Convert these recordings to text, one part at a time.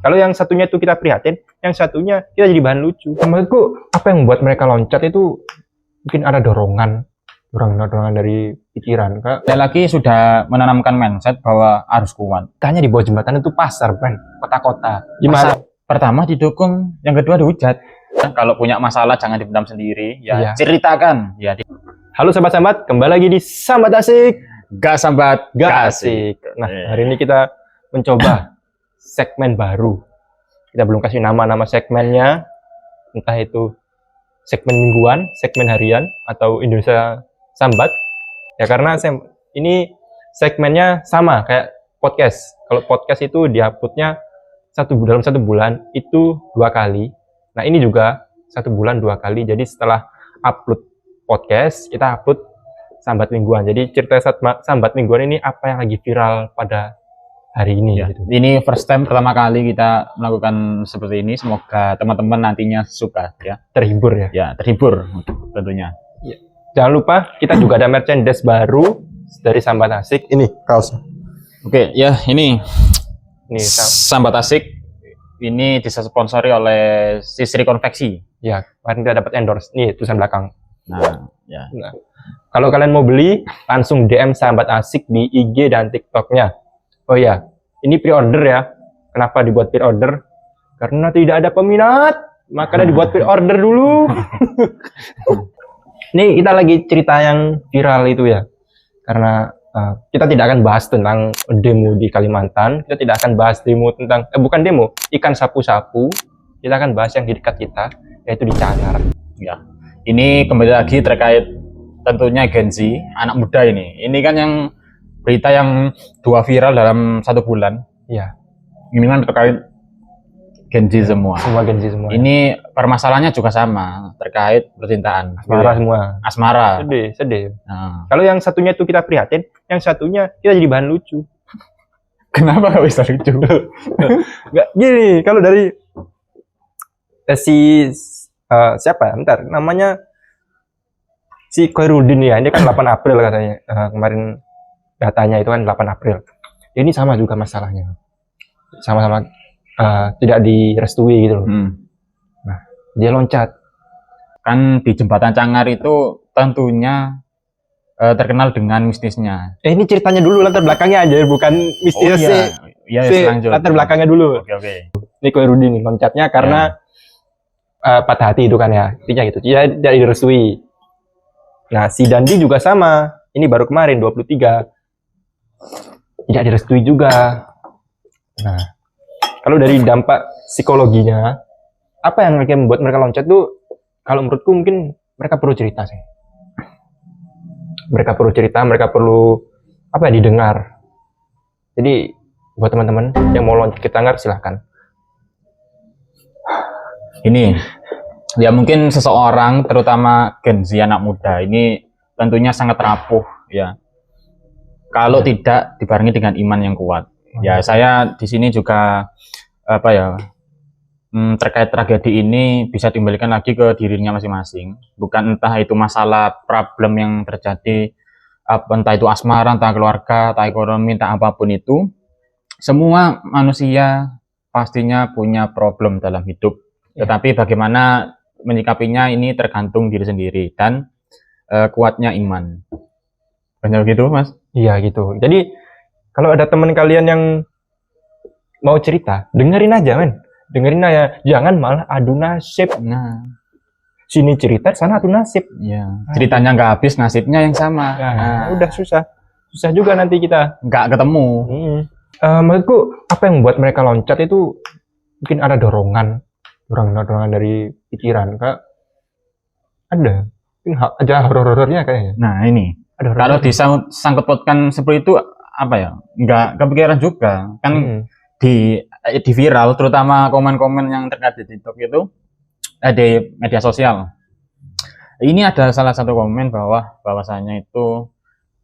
Kalau yang satunya itu kita prihatin, yang satunya kita jadi bahan lucu. Menurutku apa yang membuat mereka loncat itu mungkin ada dorongan dari pikiran. Saya lagi sudah menanamkan mindset bahwa harus kuat. Tanya di bawah jembatan itu pasar, friend, kota-kota. Gimana? Pertama didukung, yang kedua dihujat. Kalau punya masalah jangan dipendam sendiri, ya ceritakan. Ya. Halo sahabat-sahabat, kembali lagi di Sambat Asik. Gak sambat, gak asik. Nah, hari ini kita mencoba segmen baru. Kita belum kasih nama segmennya, entah itu segmen mingguan, segmen harian, atau Indonesia Sambat. Ya karena ini segmennya sama kayak podcast. Kalau podcast itu diuploadnya dalam satu bulan itu 2 kali. Nah ini juga 1 bulan 2 kali. Jadi setelah upload podcast, kita upload Sambat mingguan. Jadi cerita Sambat mingguan ini apa yang lagi viral pada hari ini. Ya, gitu. Ini first time pertama kali kita melakukan seperti ini. Semoga teman-teman nantinya suka, ya. Terhibur ya. Ya, terhibur tentunya. Ya. Jangan lupa kita juga ada merchandise baru dari Sambat Asik. Ini kaosnya. Oke, ya ini Sambat Asik. Ini disponsori oleh Sisri Konveksi. Ya, kemarin kita dapat endorse. Nih tulisan belakang. Nah, ya. Nah, kalau kalian mau beli, langsung DM Sambat Asik di IG dan TikToknya. Oh ya, ini pre-order ya. Kenapa dibuat pre-order? Karena tidak ada peminat, makanya dibuat pre-order dulu. Nih kita lagi cerita yang viral itu ya. Karena kita tidak akan bahas tentang demo di Kalimantan. Kita tidak akan bahas demo tentang, bukan demo, ikan sapu-sapu. Kita akan bahas yang di dekat kita, yaitu di Cangar. Ya, ini kembali lagi terkait tentunya Gen Z, anak muda ini. Ini kan yang berita yang 2 viral dalam 1 bulan. Iya. Ini kan terkait Gen Z semua. Semua Gen Z semua. Ini permasalahannya juga sama, terkait percintaan. Asmara semua. Asmara. Sedih. Nah. Kalau yang satunya itu kita prihatin, yang satunya kita jadi bahan lucu. Kenapa gak bisa lucu? Nggak, gini, kalau dari siapa ya? Bentar, namanya si Khairuddin ya. Ini kan 8 April katanya. Kemarin datanya itu kan 8 April. Ini sama juga masalahnya. Sama-sama tidak direstui gitu loh. Nah, dia loncat. Kan di jembatan Cangar itu tentunya terkenal dengan mistisnya. Ini ceritanya dulu, latar belakangnya aja, bukan mistisnya sih. Iya, latar belakangnya dulu. Oke. Ini Khairuddin loncatnya karena patah hati itu kan ya. Intinya gitu. Dia tidak direstui. Nah, si Dandi juga sama. Ini baru kemarin 23. Tidak direstui juga. Nah, kalau dari dampak psikologinya, apa yang membuat mereka loncat tuh, kalau menurutku mungkin mereka perlu cerita sih. Mereka perlu cerita, mereka perlu didengar. Jadi buat teman-teman yang mau loncat ke Cangar silahkan. Ini ya mungkin seseorang, terutama Gen Z anak muda ini tentunya sangat rapuh ya. Kalau tidak dibarengi dengan iman yang kuat. Ya, saya di sini juga terkait tragedi ini bisa dikembalikan lagi ke dirinya masing-masing. Bukan entah itu masalah problem yang terjadi, entah itu asmara, entah keluarga, entah ekonomi, entah apapun itu. Semua manusia pastinya punya problem dalam hidup. Tetapi bagaimana menyikapinya ini tergantung diri sendiri dan kuatnya iman. Benar gitu, Mas? Iya gitu. Jadi kalau ada teman kalian yang mau cerita, dengerin aja, men. Dengerin aja, jangan malah adu nasib. Nah, sini cerita, sana adu nasib. Ya. Ceritanya nggak habis, nasibnya yang sama. Nah, udah susah juga nanti kita nggak ketemu. Menurutku apa yang membuat mereka loncat itu mungkin ada dorongan dari pikiran. Kayak ada, mungkin aja horor-horornya kayaknya. Nah ini. Kalau disangkut pautkan seperti itu apa ya? Nggak kepikiran juga kan di viral, terutama komen-komen yang terkait di TikTok itu di media sosial. Ini ada salah satu komen bahwasanya itu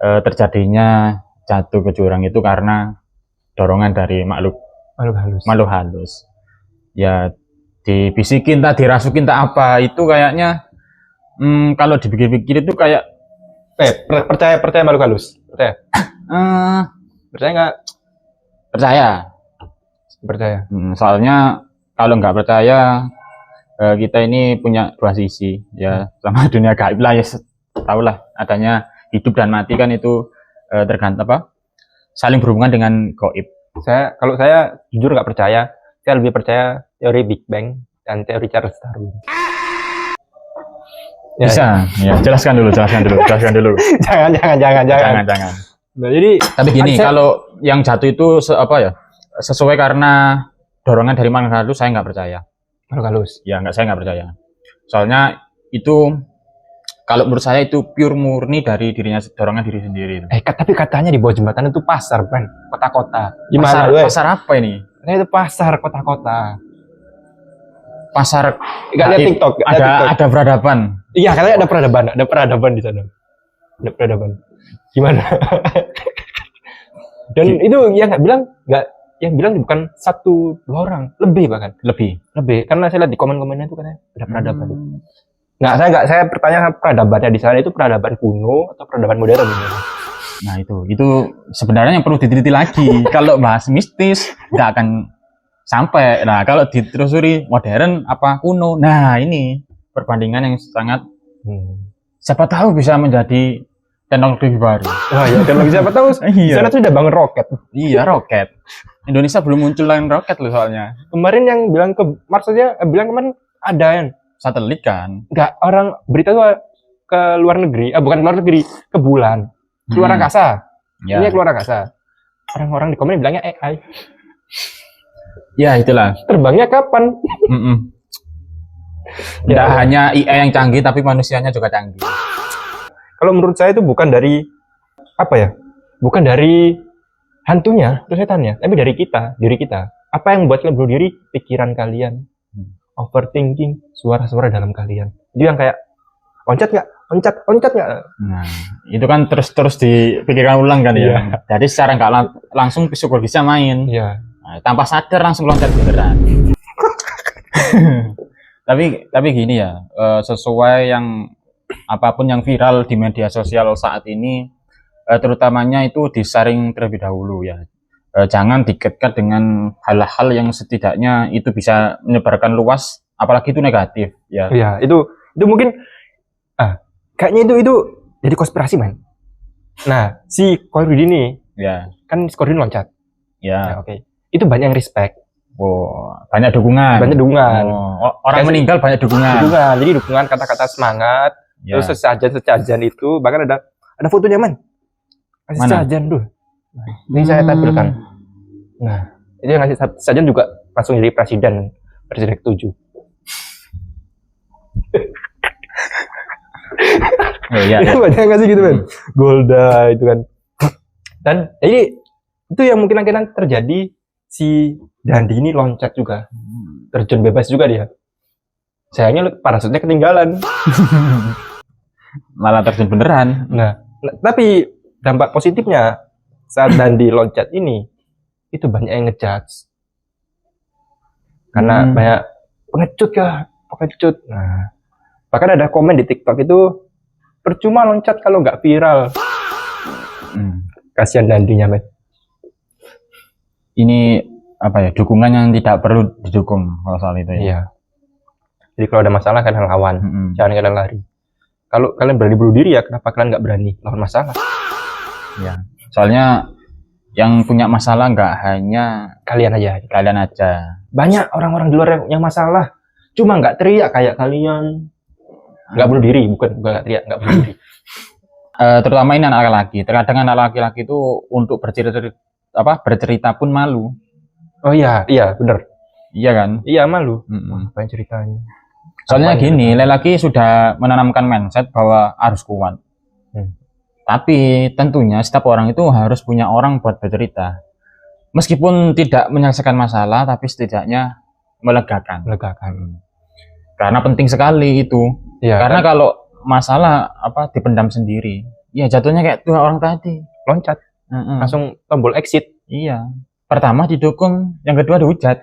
terjadinya jatuh ke jurang itu karena dorongan dari makhluk halus. Ya dibisikin, tak dirasukin, tak apa itu kayaknya kalau dipikir-pikir itu kayak percaya makhluk halus? Percaya? Percaya nggak? Percaya. Percaya. Soalnya kalau nggak percaya, kita ini punya dua sisi ya, sama dunia gaib lah ya, tahu lah adanya hidup dan mati kan itu tergantung saling berhubungan dengan gaib. Kalau saya jujur nggak percaya, saya lebih percaya teori Big Bang dan teori Charles Darwin. Ya, bisa ya, jelaskan dulu. jangan. Nah, jadi tapi gini, kalau yang jatuh itu sesuai karena dorongan dari makhluk halus, saya nggak percaya. Makhluk halus? Ya, saya nggak percaya. Soalnya itu kalau menurut saya itu pure murni dari dirinya, dorongan diri sendiri. Tapi katanya di bawah jembatan itu pasar, Ben. Kota-kota. Gimana? Pasar apa ini? Katanya itu pasar kota-kota. Pasar. Nggak lihat TikTok. Ada peradaban. Iya, katanya ada peradaban di sana. Ada peradaban. Gimana? Dan itu yang bilang bukan 1-2 orang, lebih bahkan. Lebih. Karena saya lihat di komen-komennya itu katanya ada peradaban. Saya bertanya peradabannya di sana itu peradaban kuno atau peradaban modern. Nah itu sebenarnya yang perlu diteliti lagi. Kalau bahas mistis nggak akan sampai. Nah kalau ditelusuri modern apa kuno, nah ini perbandingan yang sangat siapa tahu bisa menjadi teknologi baru. Oh iya, teknologi siapa tahu. Di sana tuh udah bangun roket. Iya, roket. Indonesia belum muncul lagi roket loh soalnya. Kemarin yang bilang ke Mars aja, bilang kemarin ada yang satelit kan? Enggak, orang berita tuh ke luar negeri, bukan ke luar negeri, ke bulan, keluar angkasa. Ya. Ini keluar angkasa. Orang-orang di komen bilangnya AI. Ya itulah. Terbangnya kapan? Tidak hanya AI yang canggih, tapi manusianya juga canggih. Kalau menurut saya itu bukan dari bukan dari hantunya atau setannya, tapi dari diri kita. Apa yang membuat kalian bunuh diri? Pikiran kalian. Overthinking, suara-suara dalam kalian. Itu yang kayak loncat nggak? Nah, itu kan terus dipikirkan ulang kan ya. Jadi secara nggak langsung psikologisnya main. Iya. Nah, tanpa sadar langsung loncat beneran. tapi gini ya, sesuai yang apapun yang viral di media sosial saat ini, terutamanya itu disaring terlebih dahulu ya. Jangan dikaitkan dengan hal-hal yang setidaknya itu bisa menyebarkan luas, apalagi itu negatif ya. Iya, itu mungkin kayaknya itu jadi konspirasi, man. Nah, si Khairuddin ini kan si Khairuddin loncat. Ya. Oke. Itu banyak yang respect. Banyak dukungan. Orang meninggal banyak dukungan. Jadi dukungan, kata-kata semangat, terus sesajen itu bahkan ada fotonya, man. Sesajen tuh. Ini saya tampilkan. Nah, itu yang ngasih saja juga langsung jadi presiden ke-7. Itu banyak yang ngasih gitu, kan. Golda itu kan. Dan jadi itu yang mungkin terjadi, si Dandi ini loncat juga. Terjun bebas juga dia. Sayangnya parasutnya ketinggalan. Malah terjun beneran. Nah, tapi dampak positifnya saat Dandi loncat ini, itu banyak yang ngejudge. Karena banyak pengecut. Nah, bahkan ada komen di TikTok itu, percuma loncat kalau nggak viral. Kasihan Dandinya, men. Ini dukungan yang tidak perlu didukung kalau soal itu ya. Iya. Jadi kalau ada masalah kalian lawan, jangan kalian lari. Kalau kalian berani bunuh diri ya, kenapa kalian nggak berani lawan masalah? Ya. Soalnya yang punya masalah nggak hanya kalian aja. Banyak orang-orang di luar yang masalah, cuma nggak teriak kayak kalian. Nggak bunuh diri, bukan nggak teriak, nggak bunuh diri. Terutama ini anak laki-laki. Terkadang anak laki-laki itu untuk bercerita pun malu. Oh iya, benar. Iya kan? Iya, malu. Apa yang ceritanya? Soalnya gini, lelaki sudah menanamkan mindset bahwa harus kuat. Tapi tentunya setiap orang itu harus punya orang buat bercerita. Meskipun tidak menyelesaikan masalah, tapi setidaknya melegakan. Karena penting sekali itu. Ya, karena kalau masalah dipendam sendiri, ya jatuhnya kayak dua orang tadi, loncat. Langsung tombol exit. Iya. Pertama didukung, yang kedua dihujat.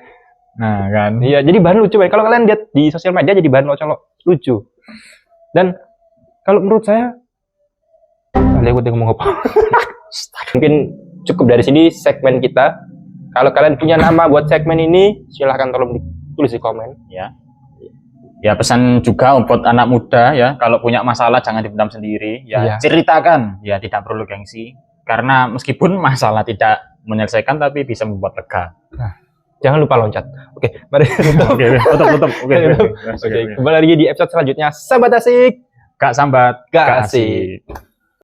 Nah kan. Iya, jadi bahan lucu. Kalau kalian lihat di sosial media jadi bahan lucu. Dan kalau menurut saya, ngomong apa? Mungkin cukup dari sini segmen kita. Kalau kalian punya nama buat segmen ini, silahkan tolong ditulis di komen. Ya. Ya, pesan juga buat anak muda ya, kalau punya masalah jangan dipendam sendiri, ya Iya. ceritakan, ya tidak perlu gengsi. Karena meskipun masalah tidak menyelesaikan tapi bisa membuat lega. Jangan lupa loncat. Oke, mari tutup. Oke, tutup. Oke, kembali lagi di episode selanjutnya. Sahabat asik, Gak sambat, gak gak asik. asik.